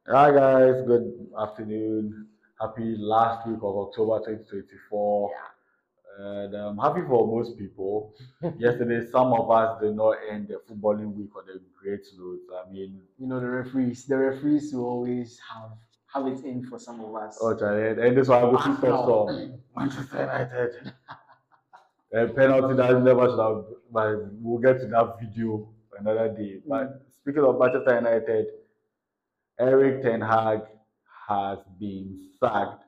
Hi guys, good afternoon. Happy last week of October 2024. And happy for most people. Yesterday, some of us did not end the footballing week on a great note. I mean, The referees will always have it in for some of oh, us. Charlie, and this one I will But pick up now, some Manchester United. A penalty that never should have, but we'll get to that video another day. But speaking of Manchester United, Erik Ten Hag has been sacked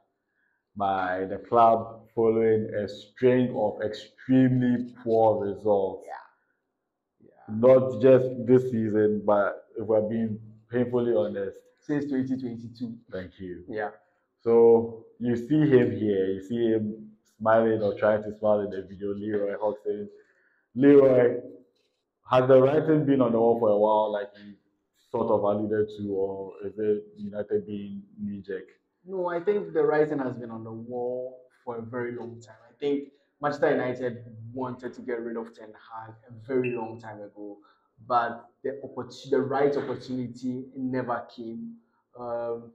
by the club following a string of extremely poor results. yeah, Not just this season, but if we're being painfully honest. since 2022. Thank you. Yeah. So you see him here, you see him smiling or trying to smile in the video, Leroy Hawkson. Leroy, has the writing been on the wall for a while, like you sort of alluded to, or is it United being knee jerk? No, I think the writing has been on the wall for a very long time. I think Manchester United wanted to get rid of Ten Hag a very long time ago, but the right opportunity never came.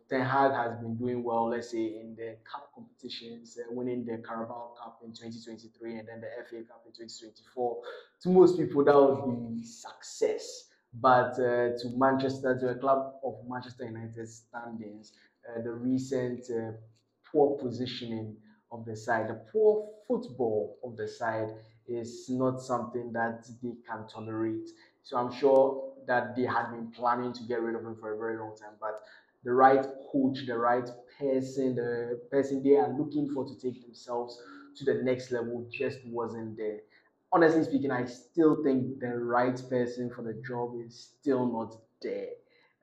Ten Hag has been doing well, let's say, in the cup competitions, winning the Carabao Cup in 2023 and then the FA Cup in 2024. To most people, that would be success. But to a club of Manchester United standings, the recent poor positioning of the side, the poor football of the side is not something that they can tolerate. So I'm sure that they had been planning to get rid of him for a very long time, but the right coach, the right person, the person they are looking for to take themselves to the next level just wasn't there. Honestly speaking, I still think the right person for the job is still not there.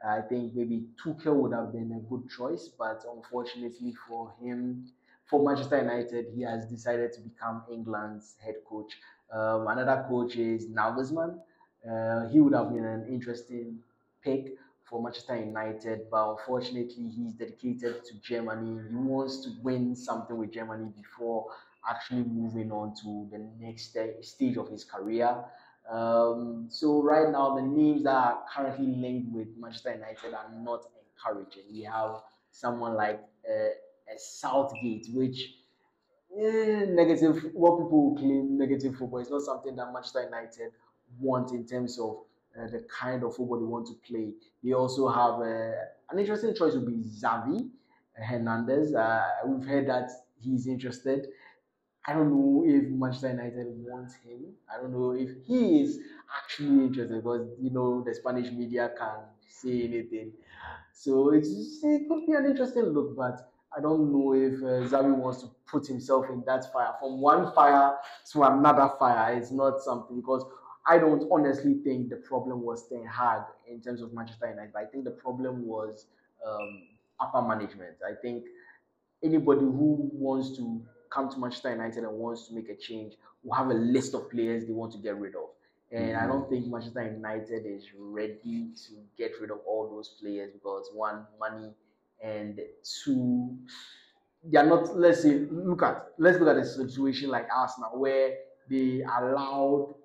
I think maybe Tuchel would have been a good choice, but unfortunately for him, for Manchester United, he has decided to become England's head coach. Another coach is Nagelsmann. He would have been an interesting pick for Manchester United, but unfortunately, he's dedicated to Germany. He wants to win something with Germany before actually moving on to the next stage of his career. So right now, the names that are currently linked with Manchester United are not encouraging. We have someone like a Southgate, which negative. What people claim negative football is not something that Manchester United want in terms of the kind of football they want to play. They also have an interesting choice would be Xavi Hernandez. We've heard that he's interested. I don't know if Manchester United wants him. I don't know if he is actually interested because the Spanish media can say anything. So it could be an interesting look, but I don't know if Xavi wants to put himself in that fire. From one fire to another fire, it's not something because I don't honestly think the problem was Ten Hag in terms of Manchester United. I think the problem was upper management. I think anybody who wants to come to Manchester United and wants to make a change will have a list of players they want to get rid of. And I don't think Manchester United is ready to get rid of all those players because one, money, and two, they are not. Let's look at a situation like Arsenal where they allowed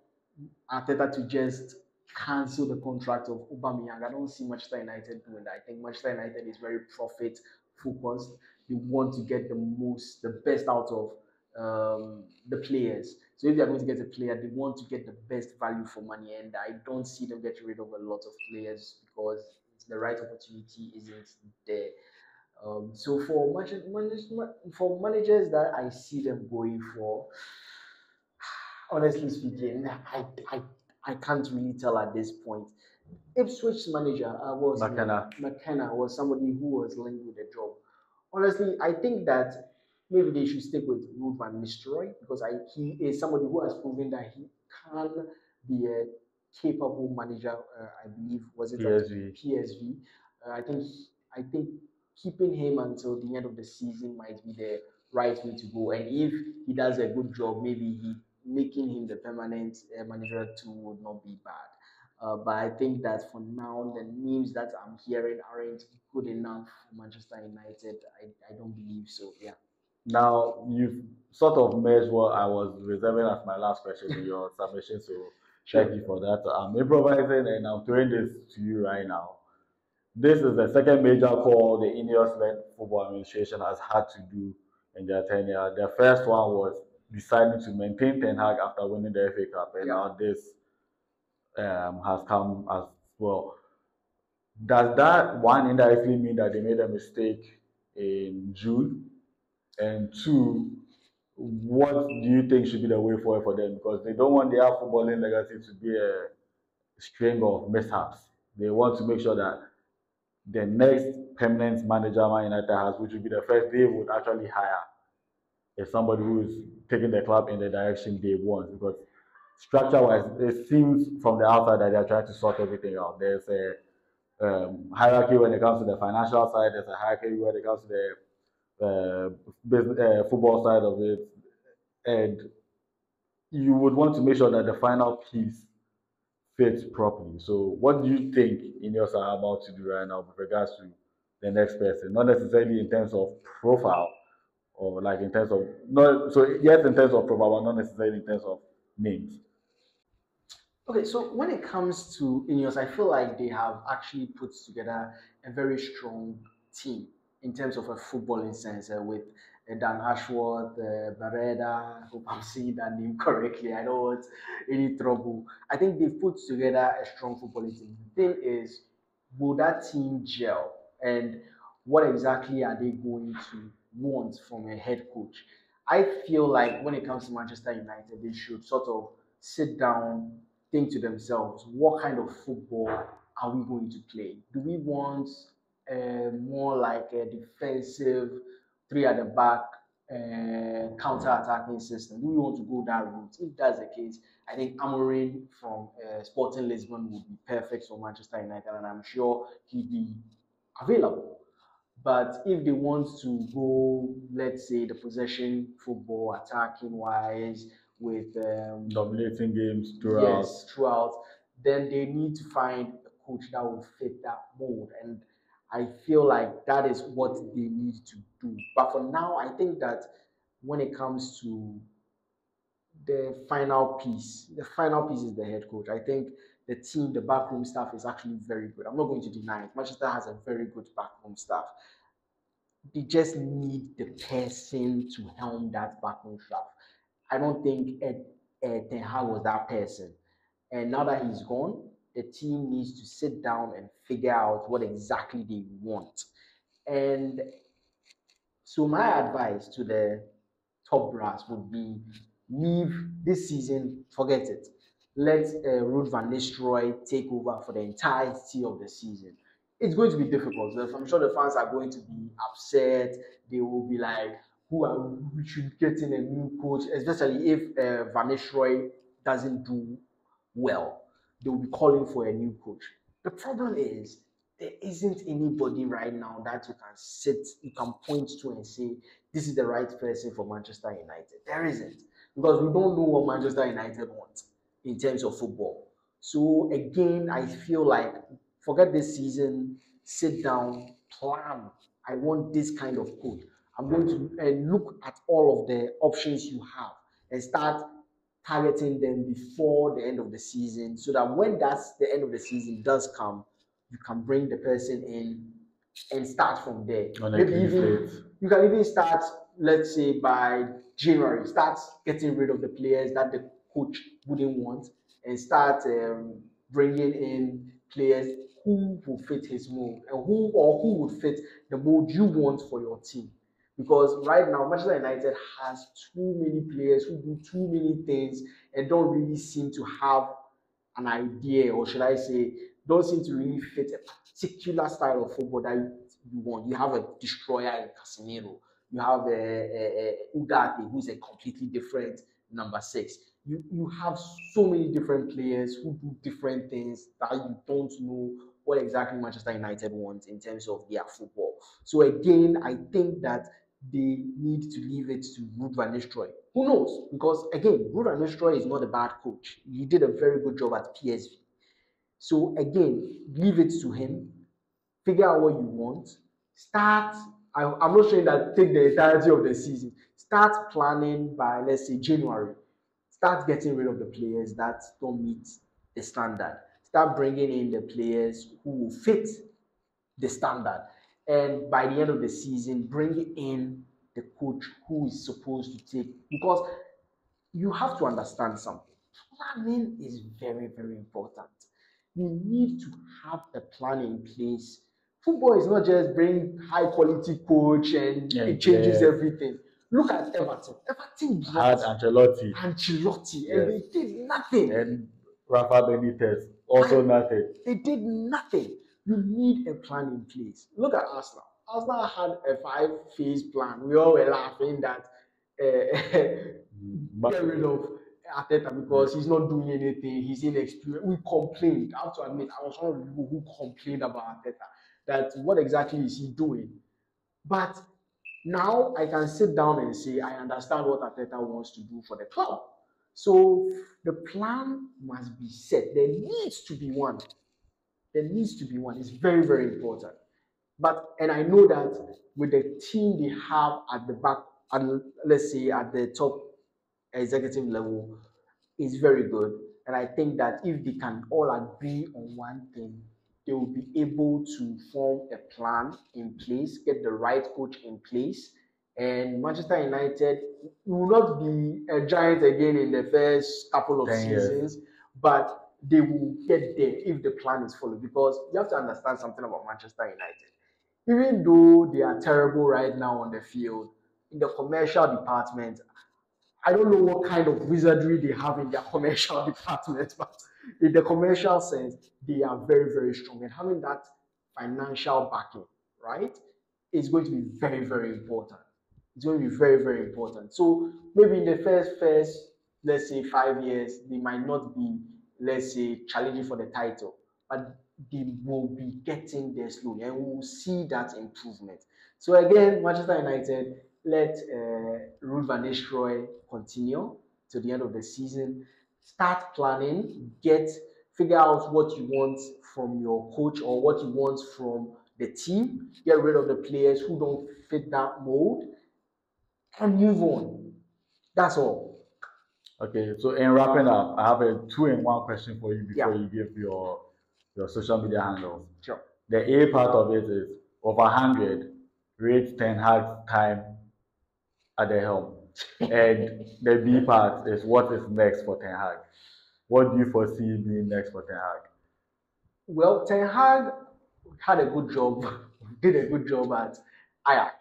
Arteta to just cancel the contract of Aubameyang. I don't see Manchester United doing that. I think Manchester United is very profit focused. They want to get the best out of the players. So if they are going to get a player, they want to get the best value for money, and I don't see them getting rid of a lot of players because the right opportunity isn't there. So for managers that I see them going for, honestly speaking, I can't really tell at this point. Ipswich manager was his name? McKenna. McKenna was somebody who was linked with the job. Honestly, I think that maybe they should stick with Ruud van Nistelrooy because he is somebody who has proven that he can be a capable manager. I believe was it at PSV. PSV. I think keeping him until the end of the season might be the right way to go. And if he does a good job, maybe he making him the permanent manager too would not be bad. But I think that for now, the names that I'm hearing aren't good enough for Manchester United. I don't believe so. Yeah. Now, you've sort of merged what I was reserving as my last question in your submission, so thank Sure. you for that. I'm improvising and I'm throwing this to you right now. this is the second major call the Ineos-led football administration has had to do in their tenure. The first one was deciding to maintain Ten Hag after winning the FA Cup, and now this has come as well. Does that one indirectly mean that they made a mistake in June? And two, what do you think should be the way forward for them? Because they don't want their footballing legacy to be a string of mishaps. They want to make sure that the next permanent manager Man United has, which will be the first they would actually hire, is somebody who is taking the club in the direction they want. Because structure-wise, it seems from the outside that they are trying to sort everything out. There's a hierarchy when it comes to the financial side. There's a hierarchy when it comes to the business, football side of it, and you would want to make sure that the final piece fits properly. So, what do you think Ineos are about to do right now with regards to the next person? Not necessarily in terms of profile, or like in terms of not so yes in terms of profile, but not necessarily in terms of names. Okay, so when it comes to Ineos, I feel like they have actually put together a very strong team in terms of a footballing sense with Dan Ashworth, Barreda. I hope I'm saying that name correctly. I don't want any trouble. I think they've put together a strong footballing team. The thing is, will that team gel? And what exactly are they going to want from a head coach? I feel like when it comes to Manchester United, they should sort of sit down, think to themselves, what kind of football are we going to play? Do we want more like a defensive, three at the back, counter-attacking system? Do we want to go that route? If that's the case, I think Amorim from Sporting Lisbon would be perfect for Manchester United, and I'm sure he'd be available. But if they want to go, let's say, the possession football, attacking wise, with Dominating games throughout. yes, throughout, then they need to find a coach that will fit that mold. And I feel like that is what they need to do. But for now, I think that when it comes to the final piece is the head coach. I think the team, the backroom staff is actually very good. I'm not going to deny it. Manchester has a very good backroom staff. They just need the person to helm that backroom staff. I don't think Ten Hag was that person. And now that he's gone, the team needs to sit down and figure out what exactly they want. And so my advice to the top brass would be leave this season, forget it. Let Ruud van Nistelrooy take over for the entirety of the season. It's going to be difficult. I'm sure the fans are going to be upset. They will be like, we should get in a new coach, especially if Van Nistelrooy doesn't do well. They will be calling for a new coach. The problem is there isn't anybody right now that you can point to and say this is the right person for Manchester United. There isn't, because we don't know what Manchester United wants in terms of football. So again, I feel like forget this season, sit down, plan. I want this kind of coach. I'm going to look at all of the options you have and start targeting them before the end of the season, so that when that's the end of the season does come, you can bring the person in and start from there. Maybe even you can even start, let's say by January, start getting rid of the players that the coach wouldn't want and start bringing in players who will fit his mold and who would fit the mold you want for your team. Because right now, Manchester United has too many players who do too many things and don't really seem to have an idea, or should I say, don't seem to really fit a particular style of football that you want. You have a destroyer in Casemiro. You have a Ugarte, who's a completely different number six. You have so many different players who do different things that you don't know what exactly Manchester United wants in terms of their football. So again, I think that they need to leave it to Ruud van Nistelrooy. Who knows? Because again, Ruud van Nistelrooy is not a bad coach. He did a very good job at PSV. So again, leave it to him. Figure out what you want. Start. I'm not saying that take the entirety of the season. Start planning by, let's say, January. Start getting rid of the players that don't meet the standard. Start bringing in the players who will fit the standard. And by the end of the season, bring in the coach who is supposed to take, because you have to understand something. Planning is very, very important. You need to have a plan in place. Football is not just bring high quality coach and it changes everything. Look at Everton. Everton had brought Ancelotti, and they did nothing. and Rafa Benitez also nothing. They did nothing. You need a plan in place. Look at Arsenal. Arsenal had a 5-phase plan. We all were laughing that get rid of Arteta because he's not doing anything. He's inexperienced. We complained. I have to admit, I was one of the people who complained about Arteta. That what exactly is he doing? But now I can sit down and say I understand what Arteta wants to do for the club. So the plan must be set. There needs to be one. There needs to be one. It's very, very important. And I know that with the team they have at the back, and let's say at the top executive level, is very good. And I think that if they can all agree on one thing, they will be able to form a plan in place, get the right coach in place, and Manchester United will not be a giant again in the first couple of seasons, but they will get there if the plan is followed. Because you have to understand something about Manchester United. Even though they are terrible right now on the field, in the commercial department, I don't know what kind of wizardry they have in their commercial department, but in the commercial sense, they are very, very strong. And having that financial backing, right, is going to be very, very important. It's going to be very, very important. So maybe in the first, let's say 5 years, they might not be, let's say, challenging for the title, but they will be getting there slowly, and we will see that improvement. So again, Manchester United, let Ruud van Nistelrooy continue to the end of the season. Start planning, figure out what you want from your coach or what you want from the team. Get rid of the players who don't fit that mold, and move on. That's all. Okay, so in wrapping up, I have a 2-in-1 question for you before you give your social media handles. Sure. The A part of it is of 100, rate Ten Hag's time at the helm. And the B part is what is next for Ten Hag. What do you foresee being next for Ten Hag? Well, Ten Hag had a good job, did a good job at Ajax.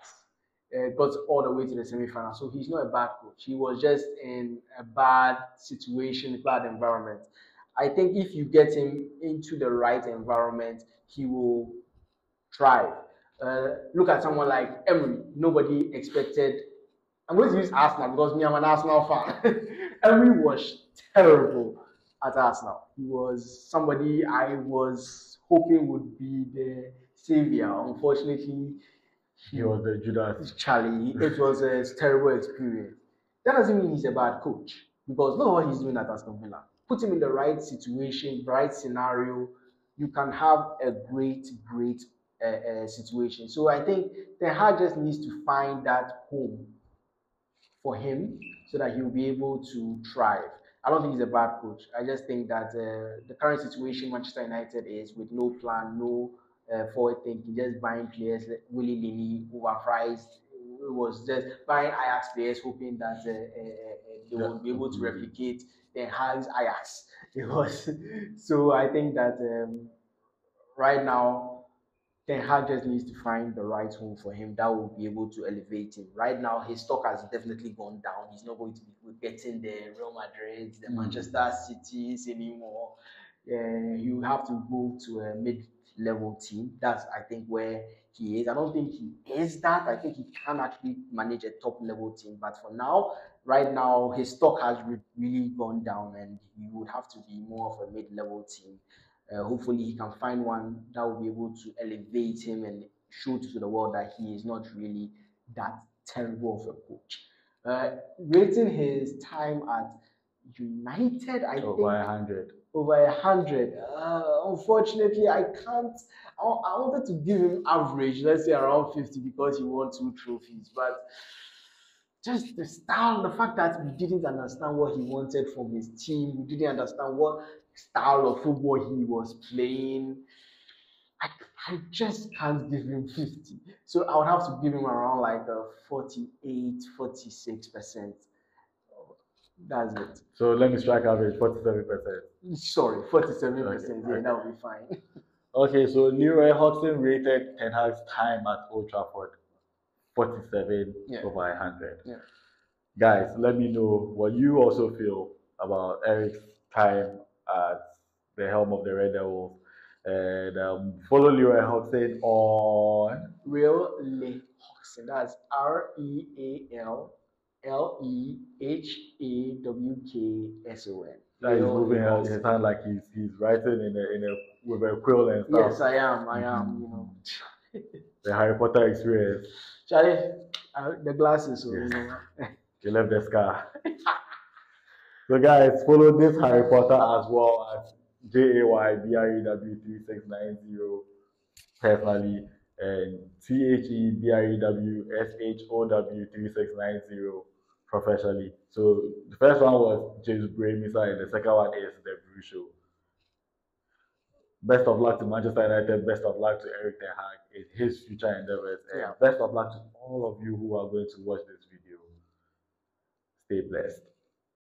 Got all the way to the semi-final. So he's not a bad coach. He was just in a bad situation, bad environment. I think if you get him into the right environment, he will thrive. Look at someone like Emery. Nobody expected. I'm going to use Arsenal because me, I'm an Arsenal fan. Emery was terrible at Arsenal. He was somebody I was hoping would be the savior. Unfortunately, he was the Judas. Charlie, it was a terrible experience. That doesn't mean he's a bad coach, because look at what he's doing at Aston Villa. Put him in the right situation, right scenario, you can have a great situation. So I think Ten Hag just needs to find that home for him so that he'll be able to thrive. I don't think he's a bad coach. I just think that the current situation Manchester United is, with no plan, no forward thinking, just buying players willy-nilly, overpriced. It was just buying Ajax players, hoping that they will be able to replicate Ten Hag's Ajax. It was so. I think that right now, Ten Hag just needs to find the right home for him that will be able to elevate him. Right now, his stock has definitely gone down. He's not going to be getting the Real Madrid, the Manchester Cities anymore. You have to go to a mid-level team. That's, I think, where he is. I don't think he is that. I think he can actually manage a top-level team. But for now, right now, his stock has really gone down, and he would have to be more of a mid-level team. Hopefully, he can find one that will be able to elevate him and show to the world that he is not really that terrible of a coach. Rating his time at United, I think over 100. Over 100. Unfortunately, I can't. I wanted to give him average, let's say around 50, because he won 2 trophies. But just the style, the fact that we didn't understand what he wanted from his team, we didn't understand what style of football he was playing. I I just can't give him 50. So I would have to give him around like a 48, 46%. That's it. So let me strike average 47%. Sorry, 47%. Okay, Yeah, okay. that would be fine. Okay, so Leroy Hawkson rated Ten Hag's time at Old Trafford 47 Yeah, over 100. yeah. Guys, let me know what you also feel about Eric's time at the helm of the Red Devils. And follow Leroy Hawkson on. Real Le Hawkson. That's RealLehawkson. That he's Real moving Le his Hawkson. hand like he's writing in a with a quill and stuff. Yes, I am. I am. You know, The Harry Potter experience. Charlie, the glasses. So Yes. you know. He left the scar. So guys, follow this Harry Potter as well as JAYBREW3690 personally and THEBREWSHOW3690 professionally. So the first one was James Brew and the second one is the Brew Show. Best of luck to Manchester United, best of luck to Erik Ten Hag in his future endeavors, and Yeah. best of luck to all of you who are going to watch this video. Stay blessed.